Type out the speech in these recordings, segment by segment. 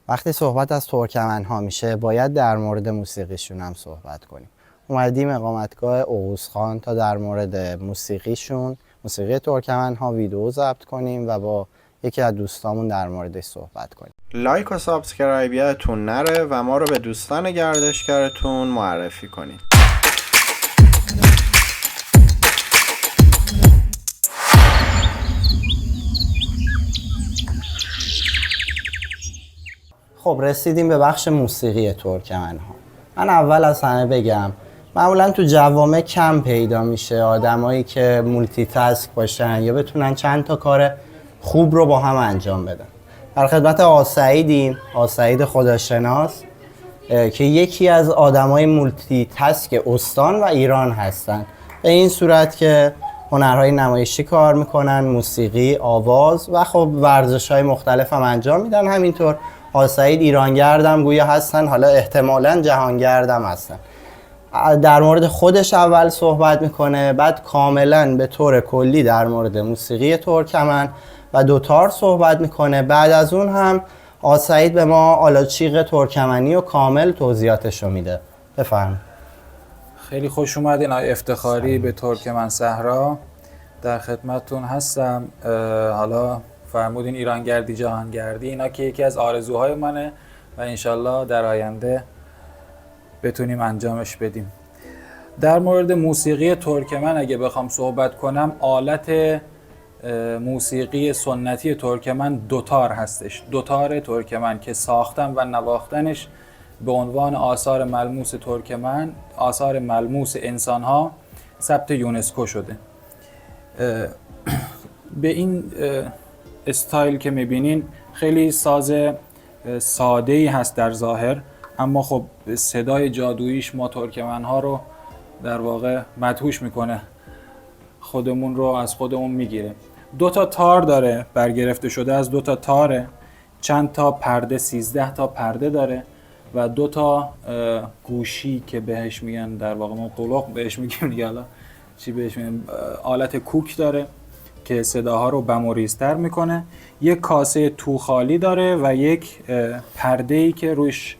وقتی صحبت از ترکمن‌ها میشه باید در مورد موسیقیشون هم صحبت کنیم. اومدیم اقامتگاه اوغوزخان تا در مورد موسیقیشون، موسیقی ترکمن‌ها ویدیو ضبط کنیم و با یکی از دوستامون در موردش صحبت کنیم. لایک و سابسکرایب یادتون نره و ما رو به دوستان گردشگرتون معرفی کنید. خب رسیدیم به بخش موسیقی ترکمن‌ها. من اول از همه بگم معمولا تو جوامع کم پیدا میشه آدمایی که مولتی تاسک باشن یا بتونن چند تا کار خوب رو با هم انجام بدن. در خدمت آسعیدیم، آسعید خداشناس که یکی از آدمای مولتی تاسک استان و ایران هستن. به این صورت که هنرهای نمایشی کار میکنن، موسیقی، آواز و خب ورزش‌های مختلف هم انجام میدن. همینطور آسعید ایرانگردم گویا هستن، حالا احتمالاً جهانگردم هستن. در مورد خودش اول صحبت میکنه، بعد کاملاً به طور کلی در مورد موسیقی ترکمن و دوتار صحبت میکنه. بعد از اون هم آسعید به ما آلاچیق ترکمنی و کامل توضیحاتشو میده. بفرمایید. خیلی خوش اومدین آقای افتخاری به ترکمن صحرا. در خدمتتون هستم. حالا فرمودین ایرانگردی جهانگردی، اینا که یکی از آرزوهای منه و انشالله در آینده بتونیم انجامش بدیم. در مورد موسیقی ترکمن اگه بخوام صحبت کنم، آلت موسیقی سنتی ترکمن دوتار هستش. دوتار ترکمن که ساختن و نواختنش به عنوان آثار ملموس ترکمن، آثار ملموس انسانها ثبت یونسکو شده. به این استایل که میبینین خیلی ساز ساده‌ای هست در ظاهر، اما خب صدای جادوییش ما ترکمن‌ها رو در واقع مدهوش میکنه، خودمون رو از خودمون میگیره. 2 تا تار داره، برگرفته شده از 2 تا تاره، چند تا پرده، 13 تا پرده داره و 2 تا گوشی که بهش میگن، در واقع ما قلق بهش میگیم دیگه، حالا چی بهش میگن، آلت کوک داره که صداها رو بم و ریزتر میکنه. یک کاسه تو خالی داره و یک پرده‌ای که روش،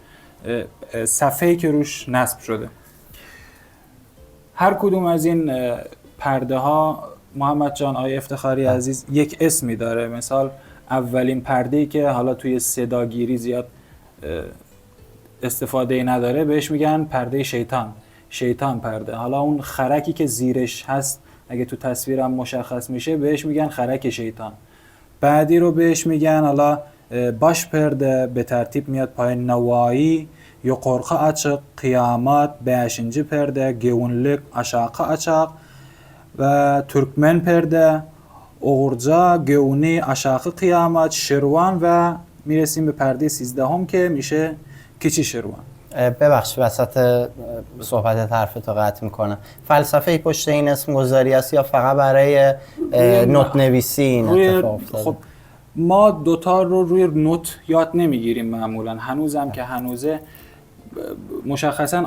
صفحه‌ای که روش نصب شده. هر کدوم از این پرده ها محمد جان، آقای افتخاری عزیز، یک اسمی داره. مثال اولین پرده‌ای که حالا توی صداگیری زیاد استفاده نداره بهش میگن پرده شیطان، شیطان پرده. حالا اون خرکی که زیرش هست اگه تو تصویرم مشخص میشه بهش میگن خرک شیطان. بعدی رو بهش میگن حالا باش پرده، به ترتیب میاد پایین نوایی، yuqorqa açıq, qiyamat, 5. pərdə, gevunluq, aşağı açıq və Türkmen pərdə, Oğurca, gevuni, aşağı qiyamat, şirvan و میرسیم به پرده 13 که میشه کیچی شروان. ببخش وسط صحبت حرفتو قطع میکنم. فلسفه پشت این اسم گذاری است یا فقط برای نوت نویسی این اتفاق افتاده؟ خب ما دوتا رو روی نوت یاد نمیگیریم معمولا، هنوزم که هنوزه. مشخصا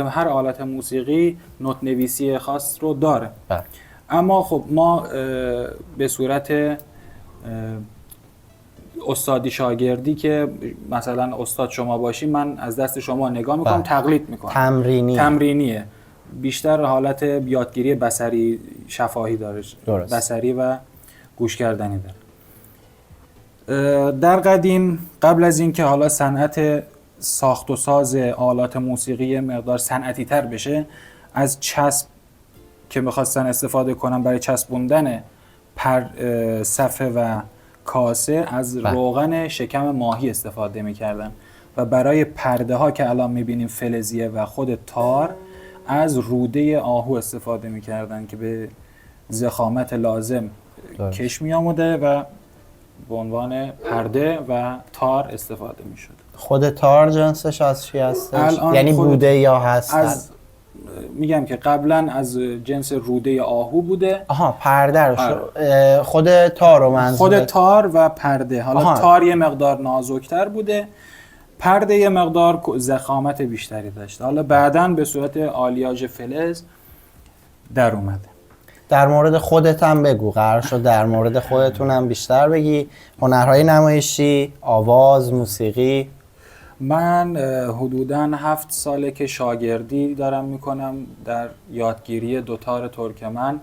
هر آلت موسیقی نوت نویسی خاص رو داره. اما خب ما به صورت استادی شاگردی که مثلا استاد شما باشی، من از دست شما نگاه میکنم، تقلید میکنم. تمرینیه. بیشتر حالت یادگیری بصری شفاهی داره. درست. بصری و گوش کردنی داره. در قدیم قبل از اینکه حالا صنعت ساخت و ساز آلات موسیقی مقدار صنعتی تر بشه، از چسب که میخواستن استفاده کنن برای چسبوندن صفحه و کاسه، از روغن شکم ماهی استفاده میکردن و برای پرده ها که الان میبینیم فلزیه و خود تار، از روده آهو استفاده میکردن که به ضخامت لازم کش میاموده و به عنوان پرده و تار استفاده میشد. خود تار جنسش از چی هستش؟ یعنی بوده یا هست؟ میگم که قبلا از جنس روده آهو بوده. پرده رو خود تار رو منظور؟ خود تار و پرده. حالا تار یه مقدار نازکتر بوده، پرده یه مقدار ضخامت بیشتری داشته. حالا بعداً به صورت آلیاژ فلز در اومده. در مورد خودت هم بگو، قرار شد در مورد خودتون هم بیشتر بگی. هنرهای نمایشی، آواز، موسیقی. من حدوداً 7 ساله که شاگردی دارم میکنم در یادگیری دوتار ترکمن.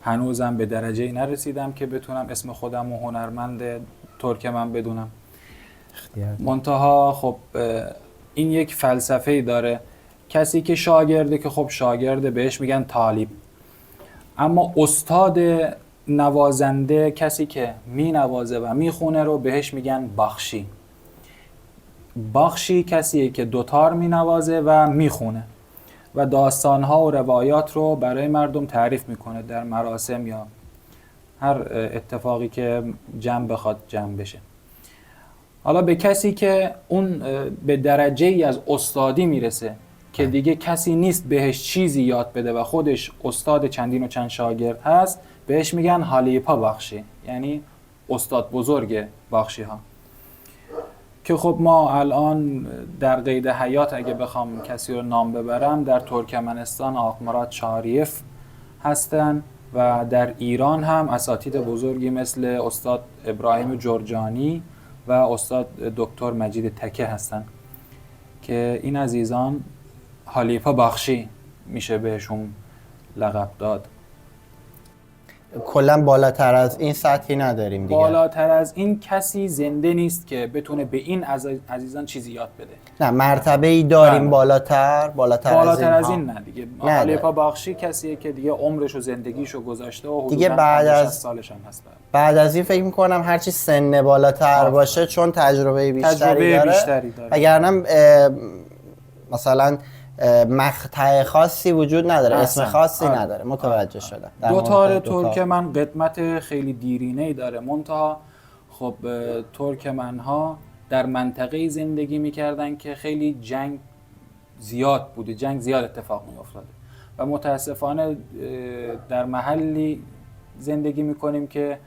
هنوزم به درجه نرسیدم که بتونم اسم خودم و هنرمند ترکمن بدونم. منتها خب این یک فلسفه‌ای داره. کسی که شاگرده که خب شاگرده بهش میگن طالب، اما استاد نوازنده، کسی که می نوازه و می خونه رو بهش میگن بخشی. بخشی کسیه که دوتار می نوازه و می خونه و داستانها و روایات رو برای مردم تعریف میکنه در مراسم یا هر اتفاقی که جمع بخواد جمع بشه. حالا به کسی که اون به درجه ای از استادی میرسه که دیگه کسی نیست بهش چیزی یاد بده و خودش استاد چندین و چند شاگرد هست، بهش میگن حالیپا بخشی، یعنی استاد بزرگ بخشی ها. که خب ما الان در قید حیات اگه بخوام کسی رو نام ببرم، در ترکمنستان آقمراد چاریف هستن و در ایران هم اساتید بزرگی مثل استاد ابراهیم جرجانی و استاد دکتر مجید تکه هستن که این عزیزان حالیپا بخشی میشه بهشون لقب داد. کلا بالاتر از این سطحی نداریم دیگه. بالاتر از این کسی زنده نیست که بتونه به این عزیزان چیزی یاد بده. نه مرتبه ای داریم بالاتر از این نه دیگه. حالیپا بخشی کسیه که دیگه عمرش و زندگیشو گذاشته و دیگه بعد از سالش هم هست. بعد از این فکر میکنم هرچی سن بالاتر باشه چون تجربه بیشتری داره. وگرنه مثلا مقطع خاصی وجود نداره، اسم خاصی نداره. متوجه شدم. دوتار ترکمن قدمت خیلی دیرینه‌ای داره. منتها خب ترکمن ها در منطقه‌ای زندگی می‌کردن که خیلی جنگ زیاد بوده، جنگ زیاد اتفاق می‌افتاده و متاسفانه در محلی زندگی می‌کنیم که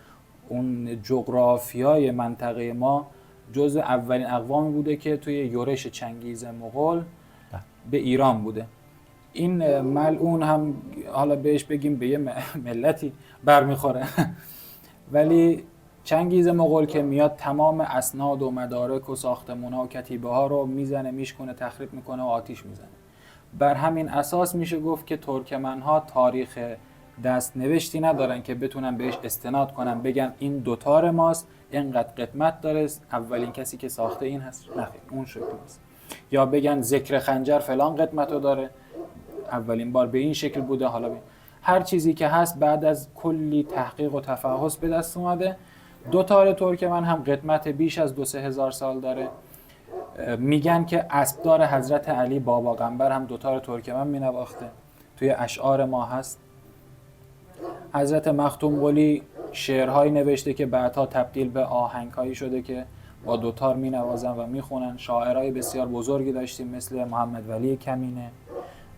اون جغرافیای منطقه ما جزو اولین اقوامی بوده که توی یورش چنگیز مغول به ایران بوده. این ملعون هم حالا بهش بگیم به یه ملتی برمیخوره ولی چنگیز مغول که میاد تمام اسناد و مدارک و ساختمونا و کتیبه ها رو میزنه، میشکنه، تخریب میکنه و آتیش میزنه. بر همین اساس میشه گفت که ترکمن ها تاریخ دست نوشتی ندارن که بتونن بهش استناد کنن بگن این دوتار ماست، اینقدر قدمت داره، اولین کسی که ساخته این هست. نه اون شکل نیست. یا بگن ذکر خنجر فلان قدمتو داره، اولین بار به این شکل بوده. حالا هر چیزی که هست بعد از کلی تحقیق و تفحص به دست اومده. دوتار ترکمن هم قدمت بیش از 2-3 هزار سال داره. میگن که اسبدار حضرت علی بابا قنبر هم دوتار ترکمن مینواخته، توی اشعار ما هست. حضرت مختوم قلی شعرهایی نوشته که بعدها تبدیل به آهنگهایی شده که با دوتار می نوازن و می خونن. شاعرای بسیار بزرگی داشتیم مثل محمد ولی کمینه،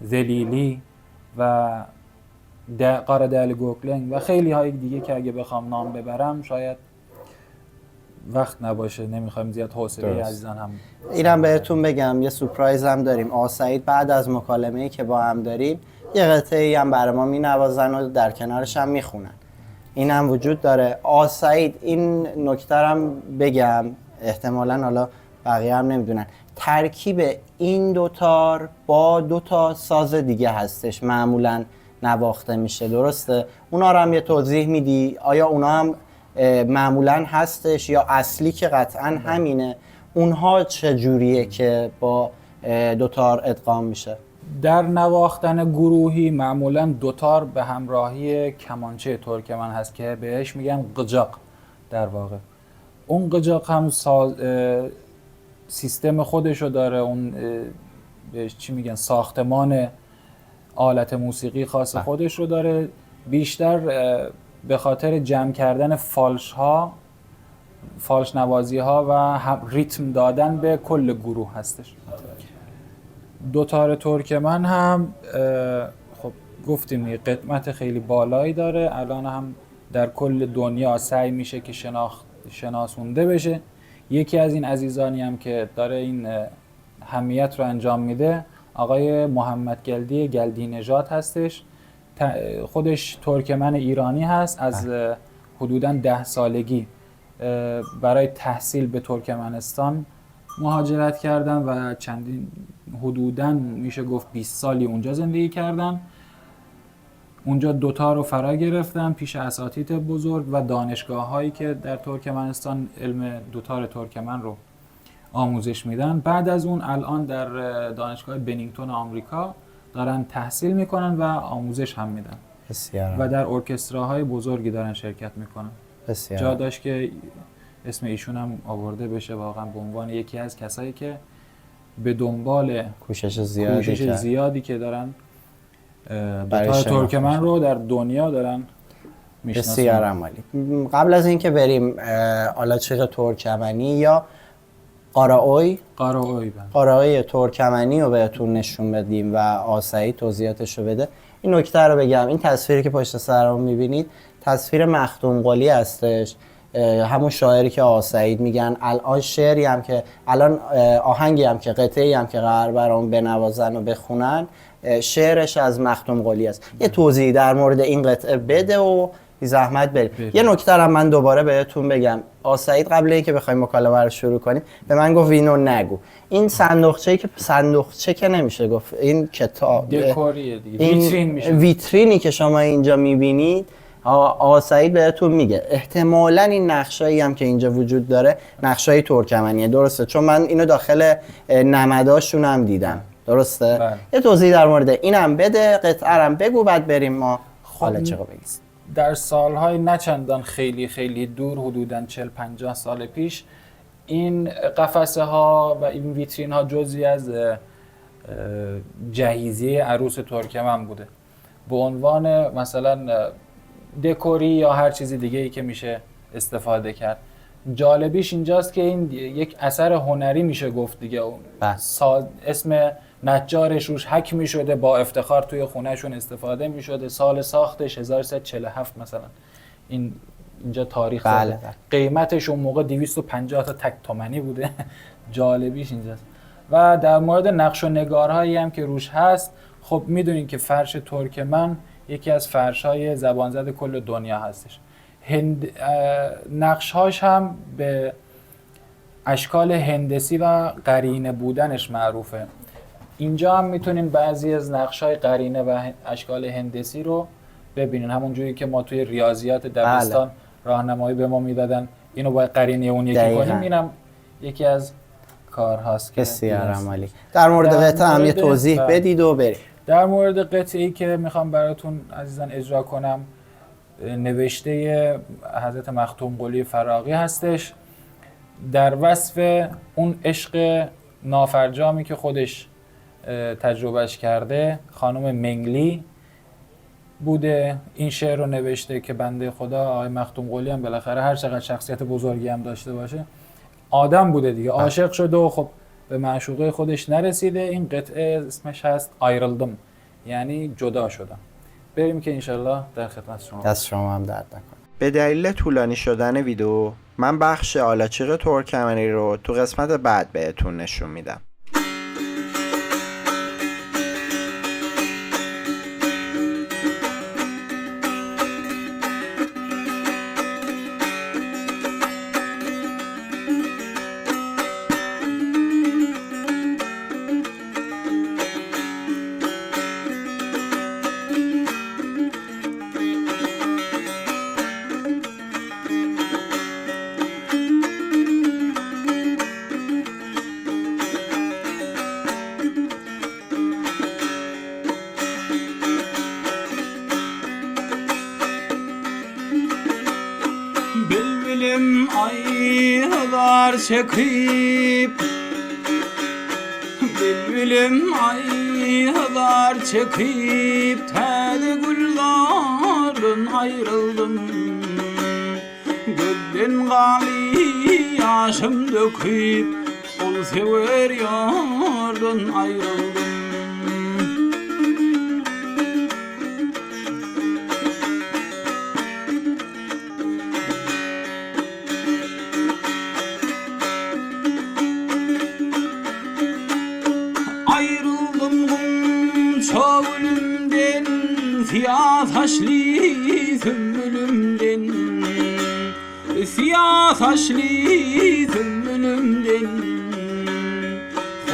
ذلیلی و قاردل گوکلنگ و خیلی های دیگه که اگه بخوام نام ببرم شاید وقت نباشه، نمیخوایم زیاد حوصله عزیزان هم. اینم بهتون بگم یه سورپرایز هم داریم. آسعید بعد از مکالمه‌ای که با هم داریم یه قطعه‌ای هم برای ما می نوازن و در کنارش هم می خونن. این هم وجود داره. آسعید این نکته هم بگم، احتمالاً حالا بقیه هم نمیدونن، ترکیب این دوتار با 2 ساز دیگه هستش معمولاً نواخته میشه، درسته؟ اونا رو هم یه توضیح میدی؟ آیا اونا هم معمولاً هستش یا اصلی که قطعاً همینه؟ اونها چجوریه که با دوتار ادغام میشه؟ در نواختن گروهی معمولاً دوتار به همراهی کمانچه ترکمن هست که بهش میگن قجاق. در واقع اون قجاق هم سیستم خودشو داره، اون بهش چی میگن، ساختمان آلت موسیقی خاص خودش رو داره. بیشتر به خاطر جمع کردن فالش نوازی ها و ریتم دادن به کل گروه هستش. دوتار ترکمن هم خب گفتیم قدمت خیلی بالایی داره. الان هم در کل دنیا سعی میشه که شناسونده بشه. یکی از این عزیزانی هم که داره این همیت رو انجام میده آقای محمد گلدی نژاد هستش. خودش ترکمن ایرانی هست. از حدوداً 10 سالگی برای تحصیل به ترکمنستان مهاجرت کردن و چندین حدوداً میشه گفت 20 سالی اونجا زندگی کردن. اونجا دوتا رو فرا گرفتن پیش اساتید بزرگ و دانشگاه هایی که در ترکمنستان علم دوتار ترکمن رو آموزش میدن. بعد از اون الان در دانشگاه بنینگتون آمریکا دارن تحصیل میکنن و آموزش هم میدن بسیار و در ارکستراهای بزرگی دارن شرکت میکنن. بسیار جا داشت که اسم ایشون هم آورده بشه واقعا به عنوان یکی از کسایی که به دنبال کوشش زیادی که دارن برای دوتار شناخت ترکمن رو در دنیا دارن میشناسن. بسیار عمالی. قبل از اینکه بریم آلاچیق ترکمنی یا قاراوی ترکمنی رو بهتون نشون بدیم و آسعید توضیحاتش رو بده، این نکته رو بگم. این تصویری که پشت سرمون میبینید تصویر مختوم قلی هستش، همون شاعری که آسعید میگن. الان شعری هم که الان آهنگی هم که قطعه‌ای هم که قرار برام بنوازن و بخونن شعرش از مختوم قلی است. یه توضیح در مورد این قطعه بده و بی زحمت بریم. یه نکته رو من دوباره بهتون بگم. آسعید قبل اینکه بخوایم مکالمه رو شروع کنیم به من گفت اینو نگو. این صندوقچه که نمیشه گفت، این کتاب دکوریه دیگه، ویترین میشه. ویترینی که شما اینجا میبینید آسعید بهتون میگه احتمالاً این نقشایی هم که اینجا وجود داره نقشای ترکمنیه. درسته؟ چون من اینو داخل نمداشون هم دیدم. درسته؟ بله. یه توضیح در مورد اینم بده، قطعه هم بگو، بعد بریم ما حالا چه بگیم. در سالهای نچندان خیلی دور، حدوداً 40-50 سال پیش، این قفسه ها و این ویترین ها جزئی از جهیزیه عروس ترکمن بوده، به عنوان مثلا دکوری یا هر چیزی دیگه ای که میشه استفاده کرد. جالبیش اینجاست که این یک اثر هنری میشه گفت دیگه. اسم نجارش روش حک میشده، با افتخار توی خونهشون استفاده میشده. سال ساختش 1347 مثلا اینجا تاریخ بله. قیمتش اون موقع 250 تا تک تومانی بوده. جالبیش اینجاست. و در مورد نقش و نگارهایی هم که روش هست، خب میدونین که فرش ترکمن یکی از فرش‌های زبانزد کل دنیا هستش. نقش‌هاش هم به اشکال هندسی و قرینه بودنش معروفه. اینجا هم میتونین بعضی از نقش‌های قرینه و اشکال هندسی رو ببینین، همون جوری که ما توی ریاضیات دبستان راهنمایی به ما میدادن اینو باید قرینه اون یکی کنیم. اینم یکی از کارهاست که بسیار عمالی. در مورد قطعه هم یه توضیح بدید و بریم. در مورد قطعه‌ای که میخوام براتون عزیزان اجرا کنم، نوشته حضرت مختوم قلی فراغی هستش، در وصف اون عشق نافرجامی که خودش تجربهش کرده. خانم منگلی بوده این شعر رو نوشته که بنده خدا آقای مختوم قلی هم بالاخره هر چقدر شخصیت بزرگی هم داشته باشه آدم بوده دیگه، عاشق شده و خب به معشوقه خودش نرسیده. این قطعه اسمش هست آیرلدم، یعنی جدا شدم. بریم که انشالله در خدمت شما. دست شما هم درد نکنه. به دلیل طولانی شدن ویدیو من بخش آلاچیق ترکمنی رو تو قسمت بعد بهتون نشون میدم. Bülbülüm aylar çekip, bülbülüm aylar çekip, tel güllerin ayrıldım. Gülden gali yaşım döküp, ol sever yardan ayrıldım. Çavulümden, siyah taşlı sümbülümden, siyah taşlı sümbülümden,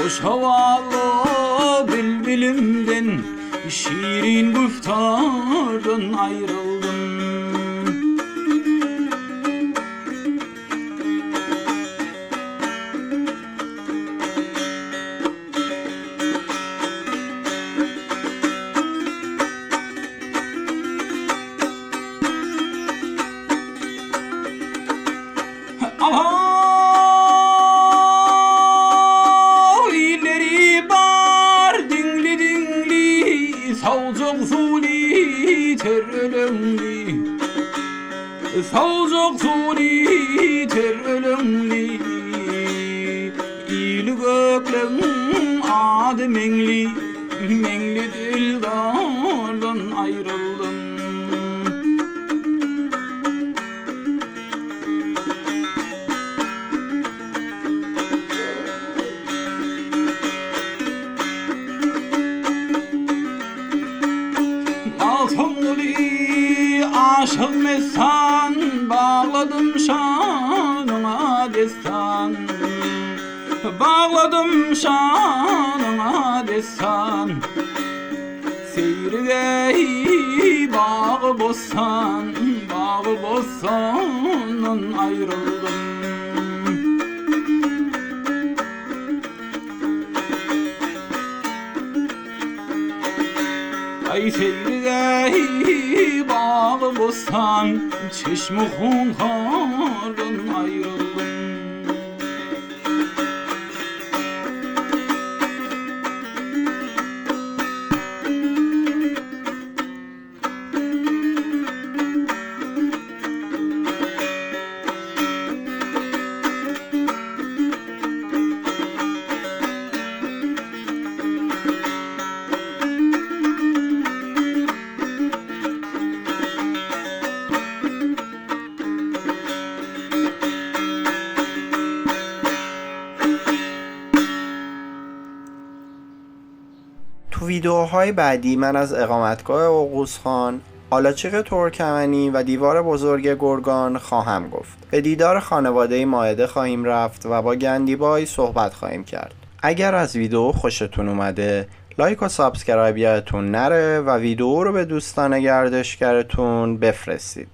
hoş havalı bülbülümden, şirin güftardan ayrıldım. İleri bar dingli dingli, savcak suli ter ölümli, savcak suli ter ölümli. İli göklen adı mengli, mengli dildardan ayrıldım. Altınlı aşık mestan, bağladım şanına destan, bağladım şanına destan. Seyrige bağı bostan, bağı bostandan ayrıldım. Ay seyrige bağı bostan, çeşme hunhardan ayrıldım. تو ویدیوهای بعدی من از اقامتگاه اوغوزخان، آلاچیق ترکمنی و دیوار بزرگ گرگان خواهم گفت. به دیدار خانواده مائده خواهیم رفت و با گندیبای صحبت خواهیم کرد. اگر از ویدیو خوشتون اومده لایک و سابسکرایب یادتون نره و ویدیو رو به دوستان گردشگرتون بفرستید.